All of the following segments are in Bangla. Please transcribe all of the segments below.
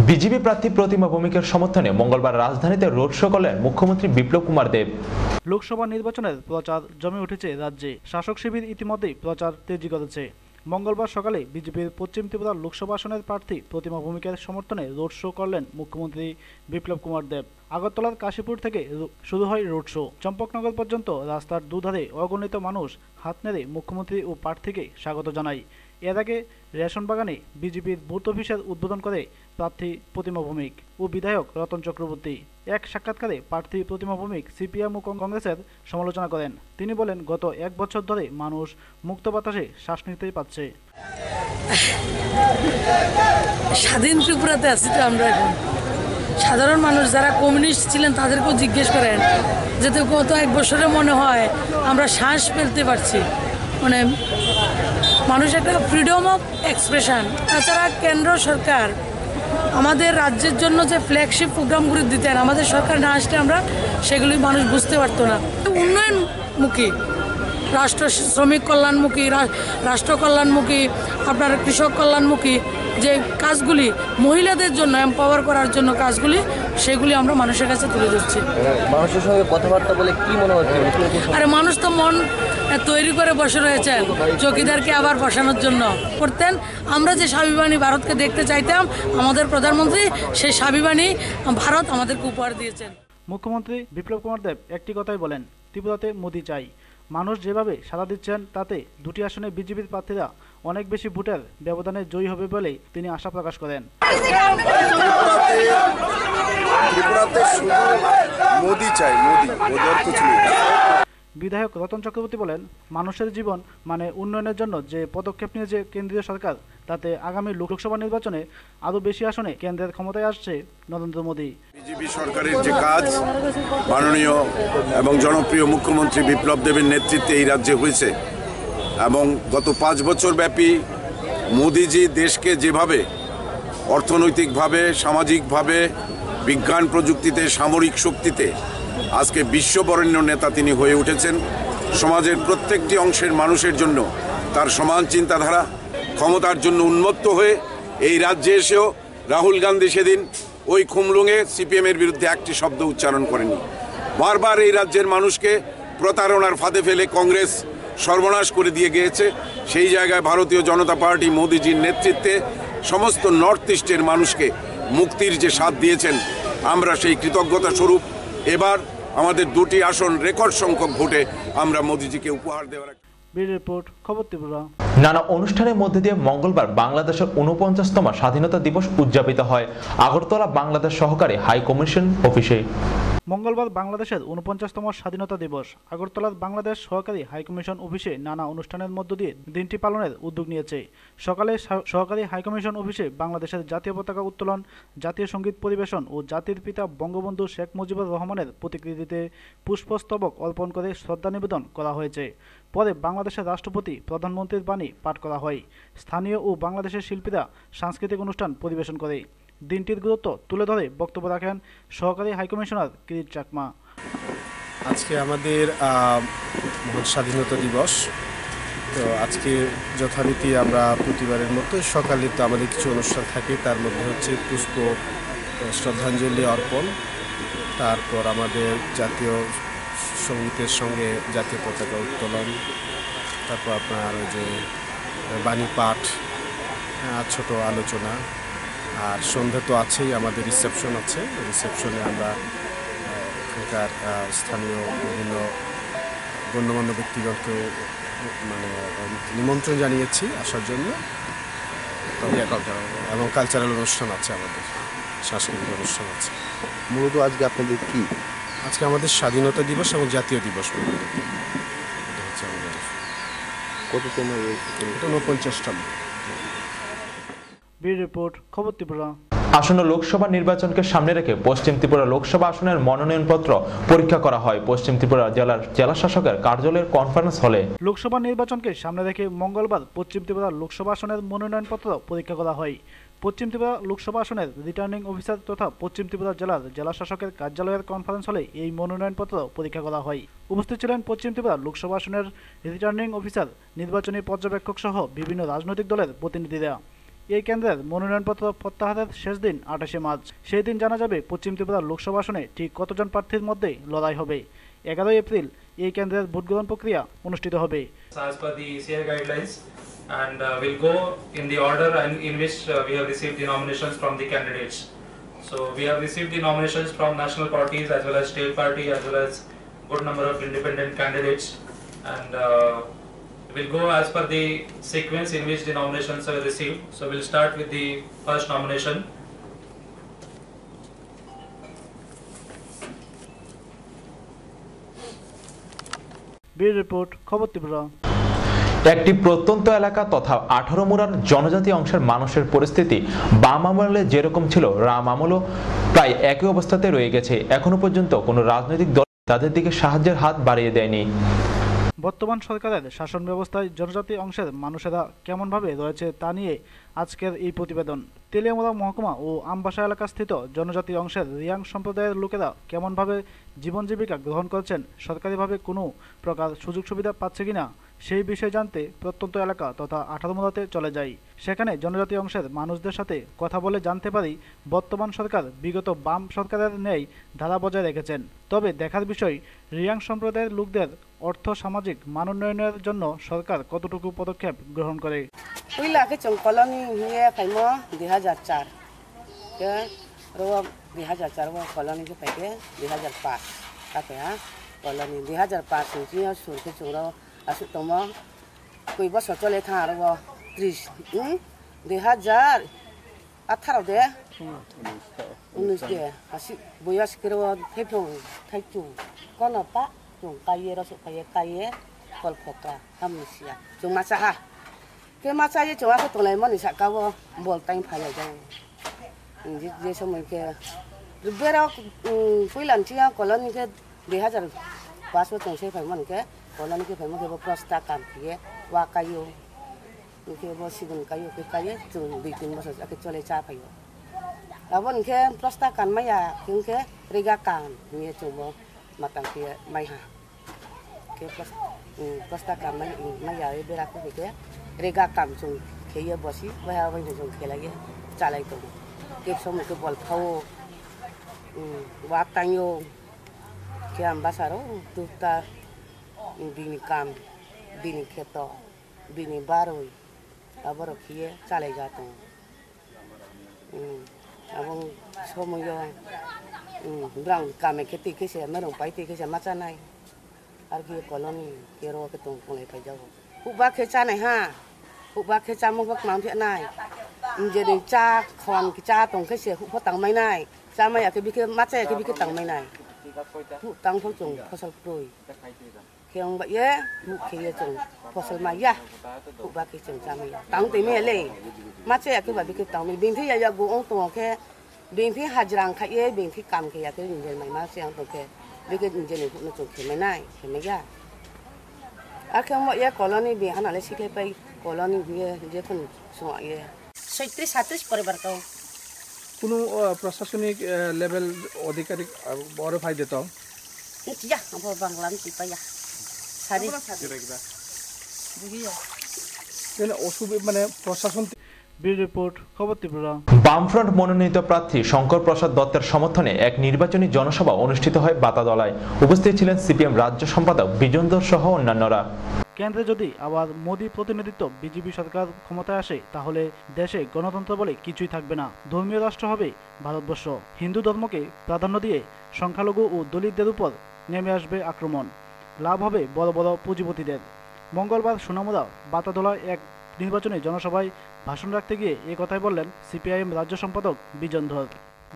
বিজেপি প্রার্থী প্রতিমা ভৌমিকের সমর্থনে মঙ্গলবার রাজধানীতে রোড শো করলেন মুখ্যমন্ত্রী বিপ্লব কুমার দেব। লোকসভা নির্বাচনের প্রচার জমে উঠেছে রাজ্যে। শাসক শিবির ইতিমধ্যেই প্রচার তেজি করেছে। মঙ্গলবার সকালে বিজেপির পশ্চিম ত্রিপুরা লোকসভা আসনের প্রার্থী প্রতিমা ভৌমিকের সমর্থনে রোড শো করলেন মুখ্যমন্ত্রী বিপ্লব কুমার দেব। আগরতলার কাশীপুর থেকে শুরু হয় রোড শো। চম্পকনগর পর্যন্ত রাস্তার দুধারে অগণিত মানুষ হাত নেড়ে মুখ্যমন্ত্রী ও প্রার্থীকে স্বাগত জানায়। এর আগে রেশন বাগানে বিজেপির বুথ অফিসের উদ্বোধন করে প্রার্থী প্রতিমা ভৌমিক ও বিধায়ক রতন চক্রবর্তী। এক সাক্ষাৎকারে প্রার্থী প্রতিমা ভৌমিক সিপিএম ও কংগ্রেসের সমালোচনা করেন। তিনি বলেন, গত এক বছর ধরে মানুষ মুক্ত বাতাসে শ্বাস নিতেই পারছে। স্বাধীন ত্রিপুরাতে আছি তো আমরা এখন। সাধারণ মানুষ যারা কমিউনিস্ট ছিলেন তাদেরকেও জিজ্ঞেস করেন, যাতে গত এক বছরে মনে হয় আমরা শ্বাস ফেলতে পারছি। মানে মানুষ একটা ফ্রিডম অফ এক্সপ্রেশন। তাছাড়া কেন্দ্র সরকার আমাদের রাজ্যের জন্য যে ফ্ল্যাগশিপ প্রোগ্রামগুলি দিতেন, আমাদের সরকার না আসলে আমরা সেগুলি মানুষ বুঝতে পারতো না। উন্নয়নমুখী রাষ্ট্র, শ্রমিক কল্যাণমুখী, রাষ্ট্র কল্যাণমুখী, আপনার কৃষক কল্যাণমুখী যে কাজগুলি, মহিলাদের জন্য এম্পাওয়ার করার জন্য কাজগুলি, সেগুলি আমরা মানুষের কাছে তুলে ধরছি। মানুষের সঙ্গে কথাবার্তা বলে কি মনে হচ্ছে? আরে মানুষ তো মন তৈরি করে বসে রয়েছেন চৌকিদারকে আবার বসানোর জন্য করতেন। আমরা যে স্বাভিমানী ভারতকে দেখতে চাইতাম, আমাদের প্রধানমন্ত্রী সেই স্বাভিমানী ভারত আমাদেরকে উপহার দিয়েছেন। মুখ্যমন্ত্রী বিপ্লব কুমার দেব একটি কথাই বলেন, ত্রিপুরাতে মোদি চাই। মানুষ যেভাবে সাড়া দিচ্ছেন তাতে দুটি আসনে বিজেপির প্রার্থীরা অনেক বেশি ভোটের ব্যবধানে জয়ী হবে বলেই তিনি আশা প্রকাশ করেন। বিধায়ক রতন চক্রবর্তী বলেন, মানুষের জীবন মানে উন্নয়নের জন্য যে পদক্ষেপ নিয়েছে কেন্দ্রীয় সরকার, তাতে আগামী লোকসভা নির্বাচনে আরও বেশি আসনে কেন্দ্রের ক্ষমতায় আসছে নরেন্দ্র মোদী। বিজেপি সরকারের যে কাজ মাননীয় এবং জনপ্রিয় মুখ্যমন্ত্রী বিপ্লব দেবের নেতৃত্বে এই রাজ্যে হয়েছে, এবং গত 5 বছর ব্যাপী মোদিজি দেশকে যেভাবে অর্থনৈতিকভাবে, সামাজিকভাবে, বিজ্ঞান প্রযুক্তিতে, সামরিক শক্তিতে আজকে বিশ্ববরেণ্য নেতা তিনি হয়ে উঠেছেন। সমাজের প্রত্যেকটি অংশের মানুষের জন্য তার সমান চিন্তাধারা, ক্ষমতার জন্য উন্মত্ত হয়ে এই রাজ্যে এসেও রাহুল গান্ধী সেদিন ওই খুমলুঙে সিপিএমের বিরুদ্ধে একটি শব্দ উচ্চারণ করেনি। বারবার এই রাজ্যের মানুষকে প্রতারণার ফাঁদে ফেলে কংগ্রেস সর্বনাশ করে দিয়ে গিয়েছে। সেই জায়গায় ভারতীয় জনতা পার্টি মোদিজির নেতৃত্বে সমস্ত নর্থ ইস্টের মানুষকে মুক্তির যে স্বাদ দিয়েছেন, আমরা সেই কৃতজ্ঞতা স্বরূপ এবার আমাদের 2টি আসন রেকর্ড সংখ্যক ভোটে আমরা মোদিজিকে উপহার দেওয়ার। রিপোর্ট, খবর ত্রিপুরা। নানা অনুষ্ঠানের মধ্যে দিয়ে মঙ্গলবার বাংলাদেশের 49তম স্বাধীনতা দিবস উদযাপিত হয় আগরতলা বাংলাদেশ সহকারী হাই কমিশন অফিসে। মঙ্গলবার বাংলাদেশের 49তম স্বাধীনতা দিবস আগরতলার বাংলাদেশ সহকারী হাইকমিশন অফিসে নানা অনুষ্ঠানের মধ্য দিয়ে দিনটি পালনের উদ্যোগ নিয়েছে। সকালে সহকারী হাইকমিশন অফিসে বাংলাদেশের জাতীয় পতাকা উত্তোলন, জাতীয় সঙ্গীত পরিবেশন ও জাতির পিতা বঙ্গবন্ধু শেখ মুজিবুর রহমানের প্রতিকৃতিতে পুষ্পস্তবক অর্পণ করে শ্রদ্ধা নিবেদন করা হয়েছে। পরে বাংলাদেশের রাষ্ট্রপতি প্রধানমন্ত্রীর বাণী পাঠ করা হয়। স্থানীয় ও বাংলাদেশের শিল্পীরা সাংস্কৃতিক অনুষ্ঠান পরিবেশন করে। দিনটির গুরুত্ব তুলে ধরে বক্তব্য রাখেন সহকারী হাইকমিশনার কিরিট চাকমা। আজকে আমাদের মহান স্বাধীনতা দিবস। তো আজকে যথারীতি আমরা প্রতিবারের মতো সকালে তো আমাদের কিছু অনুষ্ঠান থাকে, তার মধ্যে হচ্ছে পুষ্প শ্রদ্ধাঞ্জলি অর্পণ, তারপর আমাদের জাতীয় সঙ্গীতের সঙ্গে জাতীয় পতাকা উত্তোলন, তারপর আপনার ওই যে বাণী পাঠ, ছোট আলোচনা, আর সন্ধ্যা তো আছেই, আমাদের রিসেপশন আছে। রিসেপশনে আমরা এখানকার স্থানীয় বিভিন্ন গণ্যমান্য ব্যক্তিগণকে মানে নিমন্ত্রণ জানিয়েছি আসার জন্য, এবং কালচারাল অনুষ্ঠান আছে, আমাদের সাংস্কৃতিক অনুষ্ঠান আছে। মূলত আজকে আপনাদের কি? আজকে আমাদের স্বাধীনতা দিবস এবং জাতীয় দিবস হচ্ছে আমাদের। কততম? 49তম। রিপোর্ট, খবর ত্রিপুরা। আসন্ন লোকসভা নির্বাচনকে সামনে রেখে পশ্চিম ত্রিপুরা লোকসভা আসনের মনোনয়নপত্র পরীক্ষা করা হয় পশ্চিম ত্রিপুরা জেলার জেলা শাসকের কার্যালয়ের কনফারেন্স হলে। লোকসভা নির্বাচনকে সামনে রেখে মঙ্গলবার পশ্চিম ত্রিপুরা লোকসভা আসনের মনোনয়নপত্র পরীক্ষা করা হয়। পশ্চিম ত্রিপুরা লোকসভা আসনের রিটার্নিং অফিসার তথা পশ্চিম ত্রিপুরা জেলার জেলা শাসকের কার্যালয়ের কনফারেন্স হলে এই মনোনয়নপত্র পরীক্ষা করা হয়। উপস্থিত ছিলেন পশ্চিম ত্রিপুরা লোকসভা আসনের রিটার্নিং অফিসার, নির্বাচনী পর্যবেক্ষক সহ বিভিন্ন রাজনৈতিক দলের প্রতিনিধিরা। এই কেন্দ্রের মনোনয়নপত্র প্রত্যাহারের শেষ দিন 28 মার্চ। সেই দিন জানা যাবে পশ্চিম ত্রিপুরা লোকসভা আসনে ঠিক কতজন প্রার্থীর মধ্যে লড়াই হবে। 11 এপ্রিল এই কেন্দ্রের ভোট গ্রহণ প্রক্রিয়া অনুষ্ঠিত হবে। As per the ECI guidelines, and we'll go in the order in which we have received the nominations from the candidates. So we have received the nominations from national parties as well as state party as well as good number of independent candidates, and we'll go as per the sequence in which the nominations are received. So we'll start with the first nomination. Bureau report, খবর ত্রিপুরা। একটি প্রত্যন্ত এলাকা তথা 18 মুরার জনজাতি অংশের মানুষের পরিস্থিতি বাম আমলে যেরকম ছিল রাম আমলও প্রায় একই অবস্থাতে রয়ে গেছে। এখনো পর্যন্ত কোনো রাজনৈতিক দল তাদের দিকে সাহায্যের হাত বাড়িয়ে দেয়নি। বর্তমান সরকারের শাসন ব্যবস্থায় জনজাতি অংশের মানুষেরা কেমনভাবে রয়েছে তা নিয়ে আজকের এই প্রতিবেদন। তেলিয়ামুড়া মহকুমা ও আমবাসা এলাকাস্থিত জনজাতি অংশের রিয়াং সম্প্রদায়ের লোকেরা কেমনভাবে জীবন জীবিকা গ্রহণ করছেন, সরকারিভাবে কোনো প্রকার সুযোগ সুবিধা পাচ্ছে কিনা সেই বিষয়ে জানতে প্রত্যন্ত এলাকা তথা 18 মুরাতে চলে যাই। সেখানে জনজাতি অংশের মানুষদের সাথে কথা বলে জানতে পারি বর্তমান সরকার বিগত বাম সরকারের ন্যায় ধারা বজায় রেখেছেন। তবে দেখার বিষয় রিয়াং সম্প্রদায়ের লোকদের অর্থ সামাজিক মানোন্নয়নের জন্য সরকার কতটুকু পদক্ষেপ গ্রহণ করে। Pila ke chong koloni hiye kaimo 2004 ke ro 2004 wa koloni ke pake 2005 ka pe ha koloni 2005 su ji ya sur ke chong ro asu tomo koi ba so chole tha ro 30 2018 de 19 de asi boyas ke ro thepong thaichu kono pa chong kaye ro so kaye kol phoka hamisia chong ma sa ha cái mà sai cho cái tụi này mà nị sạc cao bol tay phải là đâu, dễ xong mình kia, rồi bây giờ cuối lần chia còn lần cái 2005 trong xe phải mình cái còn lần cái phải mình cái prosta cam kia và kayu, cái bớt xí mình kayu chừng đi tìm bớt cái cho lấy cha phải, à vẫn cái prosta cam mấy à cái rega cam như chừng bớt mà tăng kia mấy hà, cái prosta cam mấy à bây giờ cái रेगा काम जों खेयो बसी बहा बहाय जों खेलायो चालाय दं के समय के बल खाओ वा तायो के आम्बासारो तुता बिनि काम बिनि खेतो बिनि बारोय आबर खिए चालाय जातो आबं समयो ब्रां कामे खेती केसे मरं पाइते केसे माचानाय आर के कॉलोनी के रो के तुम कोले पाइ जाओ उबा खेचा नै हा उबा खेचा मो बक नाम थे नाय जे दे चा खन के चा तंग के से हु तंग मै नाय चा मै के बिके माचे के बिके तंग मै नाय हु तंग फो जंग फसल प्रोय खेंग बा ये हु खे जंग फसल मा या उबा के जंग चा मै तंग ते मे ले माचे के बा बिके तंग मै बिन थि या गो ओं तो के बिन थि हाजरां खा ये बिन थि काम के या के जे मै मा से तो के बिके जे ने हु न जंग खे मै नाय खे मै या आखे म ये कॉलोनी बिहानाले सिखे पाई कॉलोनी बिए जे कोन सो ये 37 परिवार का কোনো প্রশাসনিক লেভেল আধিকারিক বড় ফাইদে তো ইয়া আব বাংলান কি পায়া সারি বুঝিয়া কেন অসুবি মানে প্রশাসন। ব্যুরো রিপোর্ট, খবর ত্রিপুরা। বামফ্রন্ট মনোনীত প্রার্থী শঙ্কর প্রসাদ দত্তের সমর্থনে এক নির্বাচনী জনসভা অনুষ্ঠিত হয় বাতাদলায়। উপস্থিত ছিলেন সিপিএম রাজ্য সম্পাদক বিজেন্দর সহ অন্যান্যরা। কেন্দ্রে যদি আবার মোদি প্রতিনিধিত্ব বিজেপি সরকার ক্ষমতায় আসে তাহলে দেশে গণতন্ত্র বলে কিছুই থাকবে না, ধর্মীয় রাষ্ট্র হবে ভারতবর্ষ। হিন্দু ধর্মকে প্রাধান্য দিয়ে সংখ্যালঘু ও দলিতদের উপর নেমে আসবে আক্রমণ, লাভ হবে বড় বড় পুঁজিপতিদের। মঙ্গলবার সোনামুড়া বাতাদলায় এক নির্বাচনী জনসভায় ভাষণ রাখতে গিয়ে এ কথাই বললেন সিপিআইএম রাজ্য সম্পাদক বিজেন্দর।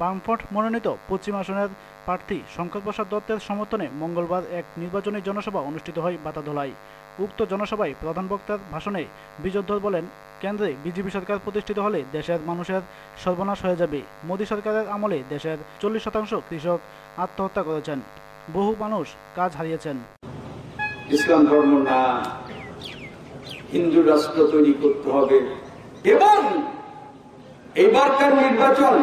বামফ্রন্ট মনোনীত পশ্চিম আসনের প্রার্থী শঙ্কর প্রসাদ দত্তের সমর্থনে মঙ্গলবার এক নির্বাচনী জনসভা অনুষ্ঠিত হয় বাতাদলায়। উক্ত জনসভায় প্রধান বক্তার ভাষণে বিজেন্দর বলেন, কেন্দ্রে বিজেপি সরকার প্রতিষ্ঠিত হলে দেশের মানুষের সর্বনাশ হয়ে যাবে। মোদী সরকারের আমলে দেশের 40% কৃষক আত্মহত্যা করেছেন, বহু মানুষ কাজ হারিয়েছেন। ইসলাম ধর্ম না, হিন্দু রাষ্ট্র তৈরি করতে হবে। এবং এবারকার নির্বাচন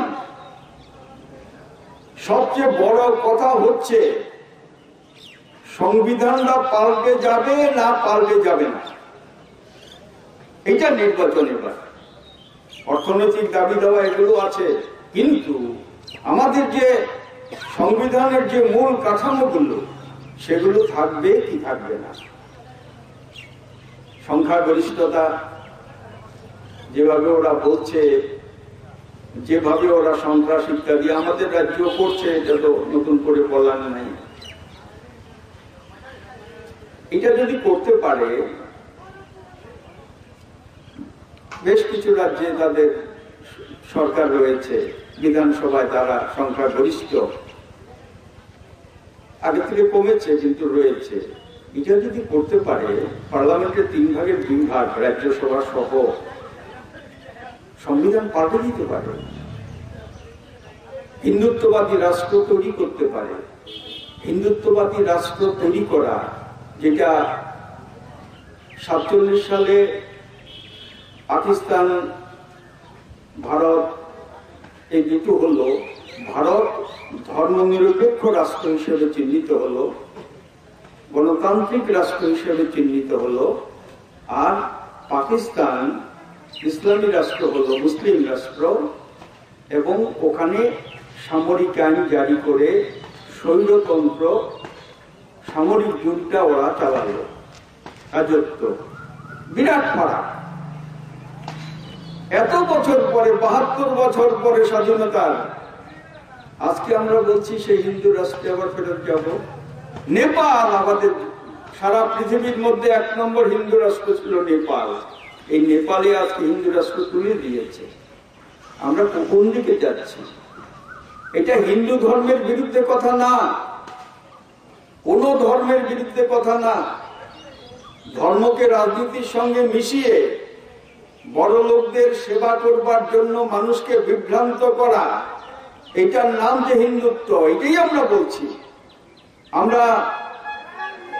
সবচেয়ে বড় কথা হচ্ছে সংবিধানটা পাল্টে যাবে না পাল্টে যাবে না, এটা নির্বাচন। এবার অর্থনৈতিক দাবি দেওয়া এগুলো আছে, কিন্তু আমাদের যে সংবিধানের যে মূল কাঠামোগুলো সেগুলো থাকবে কি থাকবে না। সংখ্যাগরিষ্ঠতা যেভাবে ওরা বলছে, যেভাবে ওরা সন্ত্রাস ইত্যাদি আমাদের রাজ্য করছে, এটা তো নতুন করে বলার নাই। এটা যদি করতে পারে, বেশ কিছু রাজ্যে তাদের সরকার রয়েছে, বিধানসভায় তারা সংখ্যাগরিষ্ঠ, আগে থেকে কমেছে কিন্তু রয়েছে। এটা যদি করতে পারে, পার্লামেন্টের 3 ভাগের 2 ভাগ রাজ্যসভা সহ সংবিধান পাল্টে দিতে পারে, হিন্দুত্ববাদী রাষ্ট্র তৈরি করতে পারে। হিন্দুত্ববাদী রাষ্ট্র তৈরি করা, যেটা 47 সালে পাকিস্তান ভারত এই দুটো হলো, ভারত ধর্মনিরপেক্ষ রাষ্ট্র হিসেবে চিহ্নিত হলো, গণতান্ত্রিক রাষ্ট্র হিসেবে চিহ্নিত হলো, আর পাকিস্তান ইসলামী রাষ্ট্র হলো, মুসলিম রাষ্ট্র, এবং ওখানে সামরিক আইন জারি করে স্বৈরতন্ত্র, সামরিক যুদ্ধটা ওরা চালালো, রাজত্ব। বিরাট ফারাক। এত বছর পরে, 72 বছর পরে স্বাধীনতার, আজকে আমরা বলছি সেই হিন্দু রাষ্ট্রে আবার ফেরত যাব। নেপাল আমাদের সারা পৃথিবীর মধ্যে 1 নম্বর হিন্দু রাষ্ট্র ছিল নেপাল। এই নেপালে আজকে হিন্দু রাষ্ট্র তুলে দিয়েছে। আমরা কোন দিকে যাচ্ছি? এটা হিন্দু ধর্মের বিরুদ্ধে কথা না, কোন ধর্মের বিরুদ্ধে কথা না। ধর্মকে রাজনীতির সঙ্গে মিশিয়ে বড় লোকদের সেবা করবার জন্য মানুষকে বিভ্রান্ত করা, এটার নাম যে হিন্দুত্ব, এটাই আমরা বলছি। আমরা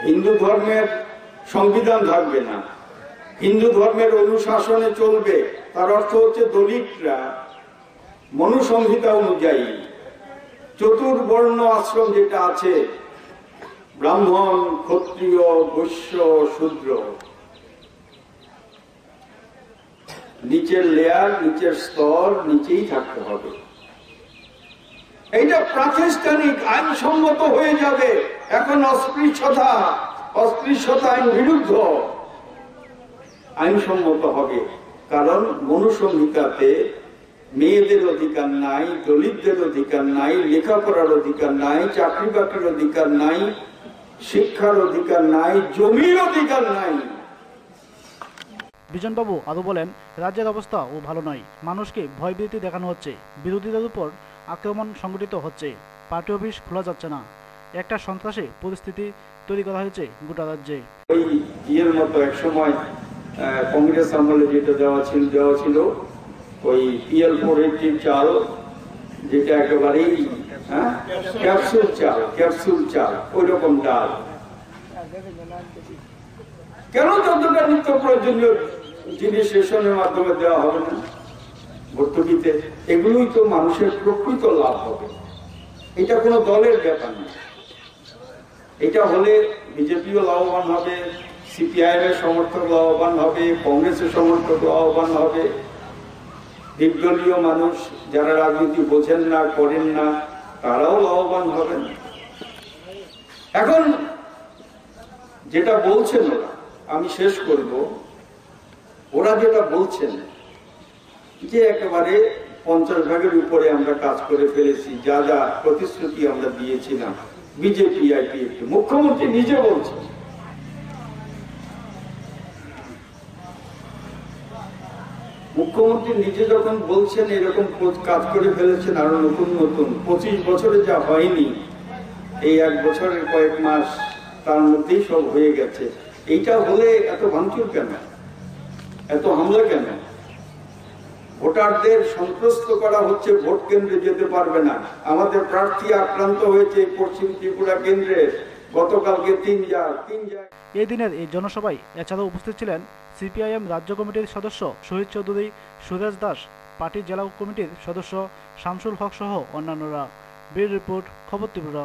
হিন্দু ধর্মের সংবিধান থাকবে না, হিন্দু ধর্মের অনুশাসনে চলবে, তার অর্থ হচ্ছে দলিতরা মনুসংহিতা অনুযায়ী চতুর্বর্ণ আশ্রম যেটা আছে, ব্রাহ্মণ, ক্ষত্রিয়, বৈশ্য, শূদ্র, নিচের লেয়ার, নিচের স্তর নিচেই থাকতে হবে। এইটা প্রাতিষ্ঠানিক আইনসম্মত হয়ে যাবে। এখন অস্পৃশ্যতা আইন বিরুদ্ধ আইনসম্মত হবে, কারণ মনুসংহিতাতে মেয়েদের অধিকার নাই, দলিতদের অধিকার নাই, লেখাপড়ার অধিকার নাই, চাকরি বাকরির অধিকার নাই, শিক্ষার অধিকার নাই, জমির অধিকার নাই। বিজনবাবু আরও বলেন, রাজ্যের অবস্থা ও ভালো নয়, মানুষকে ভয়ভীতি দেখানো হচ্ছে, বিরোধীদের উপর আক্রমণ সংগঠিত হচ্ছে, পার্টি অফিস খোলা যাচ্ছে না, একটা সন্ত্রাসী পরিস্থিতি তৈরি করা হয়েছে গোটা রাজ্যে। ওই ইয়ের মতো এক সময় কংগ্রেস আমলে যেটা দেওয়া ছিল ওই PL-480 চাল, যেটা একেবারেই ক্যাপসুল চাল, ওই রকম ডাল। কেন যতটা নিত্য প্রয়োজনীয় জিনিস রেশনের মাধ্যমে দেওয়া হবে না ভর্তুকিতে? এগুলোই তো মানুষের প্রকৃত লাভ হবে। এটা কোনো দলের ব্যাপার না। এটা হলে বিজেপিও লাভবান হবে, CPIM এর সমর্থক লাভবান হবে, কংগ্রেসের সমর্থক লাভবান হবে, নির্দলীয় মানুষ যারা রাজনীতি বোঝেন না, করেন না, তারাও লাভবান হবেন। এখন যেটা বলছেন ওরা, আমি শেষ করব, ওরা যেটা বলছেন যে একেবারে 50 ভাগের উপরে আমরা কাজ করে ফেলেছি, যা যা প্রতিশ্রুতি আমরা দিয়েছিলাম বিজেপি IPF, মুখ্যমন্ত্রী নিজে বলছেন। মুখ্যমন্ত্রী নিজে যখন বলছেন এরকম কাজ করে ফেলেছেন, আরো নতুন 25 বছরে যা হয়নি, এই 1 বছরের কয়েক মাস তার মধ্যেই সব হয়ে গেছে। এইটা হলে এত ভাঙচুর কেন, এত হামলা কেন? ভোটারদের সন্ত্রস্ত করা হচ্ছে, ভোট কেন্দ্রে যেতে পারবে না। আমাদের প্রার্থী আক্রান্ত হয়েছে পশ্চিম ত্রিপুরা কেন্দ্রে গতকালকে 3 জায়গায়। এই দিনের এই জনসভায় এছাড়াও উপস্থিত ছিলেন CPIM রাজ্য কমিটির সদস্য শহীদ চৌধুরী, সুরেশ দাস, পার্টি জেলা কমিটির সদস্য শামসুল হক সহ অন্যান্যরা। ব্যুরো রিপোর্ট, খবর ত্রিপুরা।